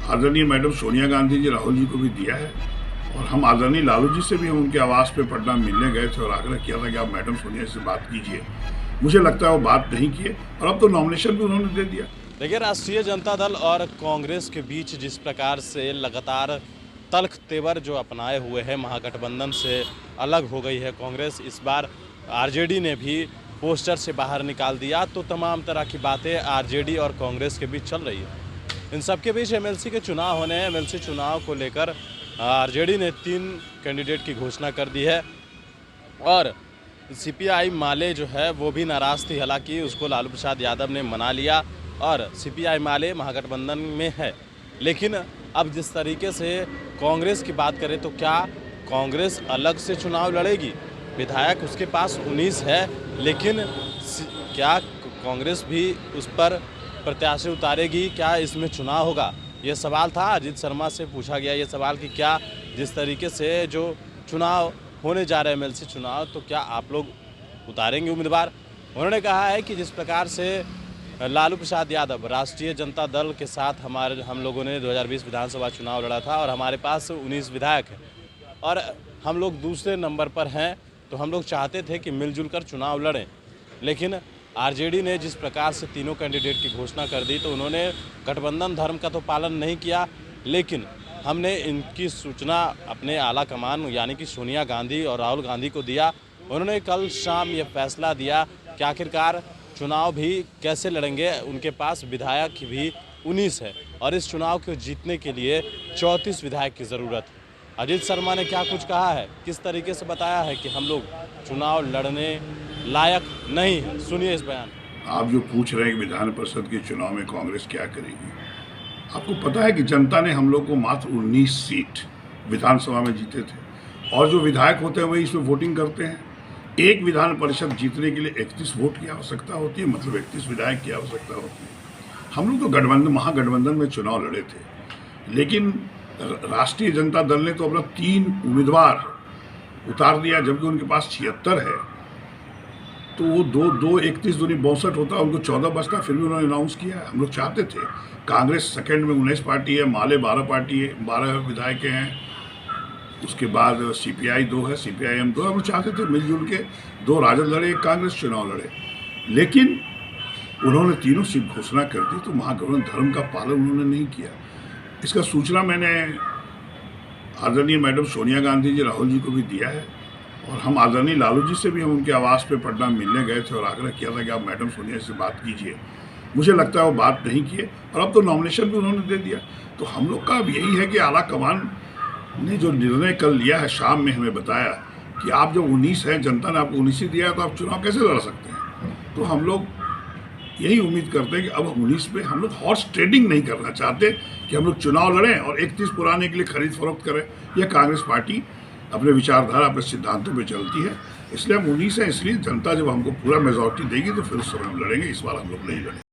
आदरणीय मैडम सोनिया गांधी जी राहुल जी को भी दिया है और हम आदरणीय लालू जी से भी हम उनके आवास पे पटना मिलने गए थे और आग्रह किया था कि आप मैडम सोनिया से बात कीजिए। मुझे लगता है वो बात नहीं किए और अब तो नॉमिनेशन भी उन्होंने दे दिया। देखिए, राष्ट्रीय जनता दल और कांग्रेस के बीच जिस प्रकार से लगातार तल्ख तेवर जो अपनाए हुए हैं, महागठबंधन से अलग हो गई है कांग्रेस। इस बार आरजेडी ने भी पोस्टर से बाहर निकाल दिया, तो तमाम तरह की बातें आरजेडी और कांग्रेस के बीच चल रही है। इन सब के बीच एमएलसी के चुनाव होने हैं। एमएलसी चुनाव को लेकर आरजेडी ने 3 कैंडिडेट की घोषणा कर दी है और सीपीआई माले जो है वो भी नाराज़ थी, हालांकि उसको लालू प्रसाद यादव ने मना लिया और सीपीआई माले महागठबंधन में है। लेकिन अब जिस तरीके से कांग्रेस की बात करें तो क्या कांग्रेस अलग से चुनाव लड़ेगी? विधायक उसके पास 19 है, लेकिन क्या कांग्रेस भी उस पर प्रत्याशी उतारेगी? क्या इसमें चुनाव होगा? ये सवाल था अजीत शर्मा से पूछा गया ये सवाल कि क्या जिस तरीके से जो चुनाव होने जा रहे हैं एमएलसी चुनाव, तो क्या आप लोग उतारेंगे उम्मीदवार? उन्होंने कहा है कि जिस प्रकार से लालू प्रसाद यादव राष्ट्रीय जनता दल के साथ हम लोगों ने 2020 विधानसभा चुनाव लड़ा था और हमारे पास 19 विधायक हैं और हम लोग दूसरे नंबर पर हैं, तो हम लोग चाहते थे कि मिलजुल कर चुनाव लड़ें। लेकिन आरजेडी ने जिस प्रकार से तीनों कैंडिडेट की घोषणा कर दी, तो उन्होंने गठबंधन धर्म का तो पालन नहीं किया, लेकिन हमने इनकी सूचना अपने आला कमान यानी कि सोनिया गांधी और राहुल गांधी को दिया। उन्होंने कल शाम ये फैसला दिया कि आखिरकार चुनाव भी कैसे लड़ेंगे। उनके पास विधायक भी 19 है और इस चुनाव को जीतने के लिए 34 विधायक की ज़रूरत है। अजीत शर्मा ने क्या कुछ कहा है, किस तरीके से बताया है कि हम लोग चुनाव लड़ने लायक नहीं है, सुनिए इस बयान। आप जो पूछ रहे हैं कि विधान परिषद के चुनाव में कांग्रेस क्या करेगी, आपको पता है कि जनता ने हम लोग को मात्र 19 सीट विधानसभा में जीते थे और जो विधायक होते हैं वही इसमें वोटिंग करते हैं। एक विधान परिषद जीतने के लिए 31 वोट की आवश्यकता होती है, मतलब 31 विधायक की आवश्यकता होती है। हम लोग तो गठबंधन महागठबंधन में चुनाव लड़े थे, लेकिन राष्ट्रीय जनता दल ने तो अपना 3 उम्मीदवार उतार दिया, जबकि उनके पास 76 है। तो वो 31 दूनी 62 होता, उनको 14 बचता, फिर भी उन्होंने अनाउंस किया। हम लोग चाहते थे, कांग्रेस सेकंड में 19 पार्टी है, माले 12 विधायक हैं, उसके बाद सीपीआई 2 है, सीपीआईएम 2 है। हम लोग चाहते थे मिलजुल के 2 राजद लड़े, 1 कांग्रेस चुनाव लड़े, लेकिन उन्होंने तीनों सीट घोषणा कर दी, तो महागठबंधन धर्म का पालन उन्होंने नहीं किया। इसका सूचना मैंने आदरणीय मैडम सोनिया गांधी जी राहुल जी को भी दिया है और हम आदरणीय लालू जी से भी हम उनके आवास पे पटना मिलने गए थे और आग्रह किया था कि आप मैडम सोनिया से बात कीजिए। मुझे लगता है वो बात नहीं किए और अब तो नॉमिनेशन भी उन्होंने दे दिया। तो हम लोग का अब यही है कि आला कमान ने जो निर्णय कल लिया है, शाम में हमें बताया कि आप जब 19 हैं, जनता ने आपको 19 ही दिया है, तो आप चुनाव कैसे लड़ सकते हैं। तो हम लोग यही उम्मीद करते हैं कि अब 19 पे हम लोग हॉर्स ट्रेडिंग नहीं करना चाहते कि हम लोग चुनाव लड़ें और 31 पुराने के लिए खरीद फरोख्त करें। यह कांग्रेस पार्टी अपने विचारधारा, अपने सिद्धांतों पे चलती है, इसलिए हम 19 हैं। इसलिए जनता जब हमको पूरा मेजॉरिटी देगी तो फिर उस समय हम लड़ेंगे। इस बार हम लोग नहीं लड़ेंगे।